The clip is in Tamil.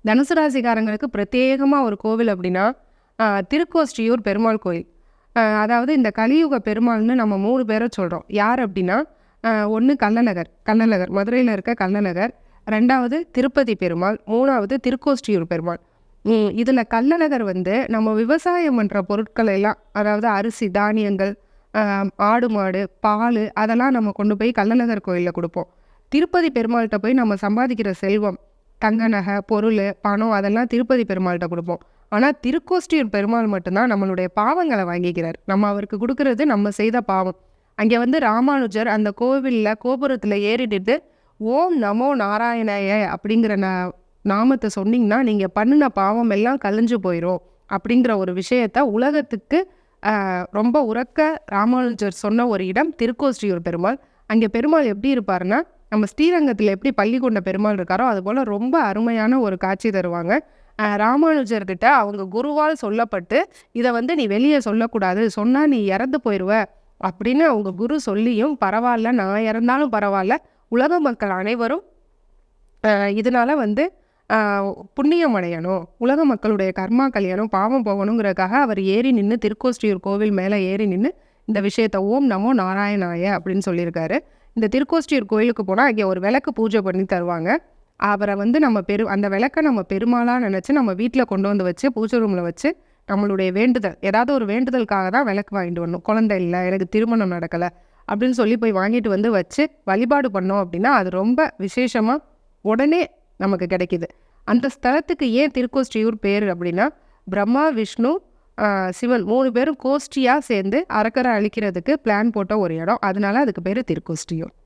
தனுசு ராசிக்காரங்களுக்கு பிரத்யேகமாக ஒரு கோவில் அப்படின்னா திருக்கோஷ்டியூர் பெருமாள் கோயில். அதாவது இந்த கலியுக பெருமாள்னு நம்ம 3 பேரை சொல்கிறோம். யார் அப்படின்னா, ஒன்று கள்ளழகர் மதுரையில் இருக்க கள்ளழகர், 2வது திருப்பதி பெருமாள், 3வது திருக்கோஷ்டியூர் பெருமாள். இதில் கள்ளழகர் வந்து நம்ம விவசாயம் பண்ணுற பொருட்கள் எல்லாம், அதாவது அரிசி தானியங்கள், ஆடு மாடு பால், அதெல்லாம் நம்ம கொண்டு போய் கள்ளழகர் கோயிலில் கொடுப்போம். திருப்பதி பெருமாள்கிட்ட போய் நம்ம சம்பாதிக்கிற செல்வம், தங்க நகை பொருள் பணம், அதெல்லாம் திருப்பதி பெருமாள்கிட்ட கொடுப்போம். ஆனால் திருக்கோஷ்டியூர் பெருமாள் மட்டும்தான் நம்மளுடைய பாவங்களை வாங்கிக்கிறார். நம்ம அவருக்கு கொடுக்கறது நம்ம செய்த பாவம். அங்கே வந்து ராமானுஜர் அந்த கோவிலில் கோபுரத்தில் ஏறிட்டு ஓம் நமோ நாராயணாய அப்படிங்கிற நாமத்தை சொன்னீங்கன்னா நீங்கள் பண்ணின பாவம் எல்லாம் கழிஞ்சு போயிடும் அப்படிங்கிற ஒரு விஷயத்த உலகத்துக்கு ரொம்ப உரக்க ராமானுஜர் சொன்ன ஒரு இடம் திருக்கோஷ்டியூர் பெருமாள். அங்கே பெருமாள் எப்படி இருப்பாருன்னா, நம்ம ஸ்ரீரங்கத்தில் எப்படி பள்ளி கொண்ட பெருமாள் இருக்காரோ அதுபோல் ரொம்ப அருமையான ஒரு காட்சி தருவாங்க. ராமானுஜர்கிட்ட அவங்க குருவால் சொல்லப்பட்டு, இதை வந்து நீ வெளியே சொல்லக்கூடாது, சொன்னால் நீ இறந்து போயிடுவ அப்படின்னு அவங்க குரு சொல்லியும், பரவாயில்ல நான் இறந்தாலும் பரவாயில்ல, உலக மக்கள் அனைவரும் இதனால வந்து புண்ணியம் அடையணும், உலக மக்களுடைய கர்மா கல்யாணம் பாவம் போகணுங்கிறதுக்காக அவர் ஏறி நின்று திருக்கோஷ்டியூர் கோவில் மேலே ஏறி நின்று இந்த விஷயத்த ஓம் நமோ நாராயணாய அப்படின்னு சொல்லியிருக்காரு. இந்த திருக்கோஷ்டியூர் கோயிலுக்கு போனால் அங்கே ஒரு விளக்கு பூஜை பண்ணி தருவாங்க. அவரை வந்து நம்ம அந்த விளக்கை நம்ம பெருமாளாக நினச்சி நம்ம வீட்டில் கொண்டு வந்து வச்சு பூஜை ரூமில் வச்சு நம்மளுடைய வேண்டுதல், ஏதாவது ஒரு வேண்டுதலுக்காக தான் விளக்கு வாங்கிட்டு வரணும். குழந்தை இல்லை, எனக்கு திருமணம் நடக்கலை அப்படின்னு சொல்லி போய் வாங்கிட்டு வந்து வச்சு வழிபாடு பண்ணோம் அப்படின்னா அது ரொம்ப விசேஷமாக உடனே நமக்கு கிடைக்கிது. அந்த ஸ்தலத்துக்கு ஏன் திருக்கோஷ்டியூர் பேர் அப்படின்னா, பிரம்மா விஷ்ணு சிவன் 3 பேரும் கோஷ்டியாக சேர்ந்து அரக்கரை அழிக்கிறதுக்கு பிளான் போட்ட ஒரு இடம். அதனால அதுக்கு பேர் திருக்கோஷ்டியூர்.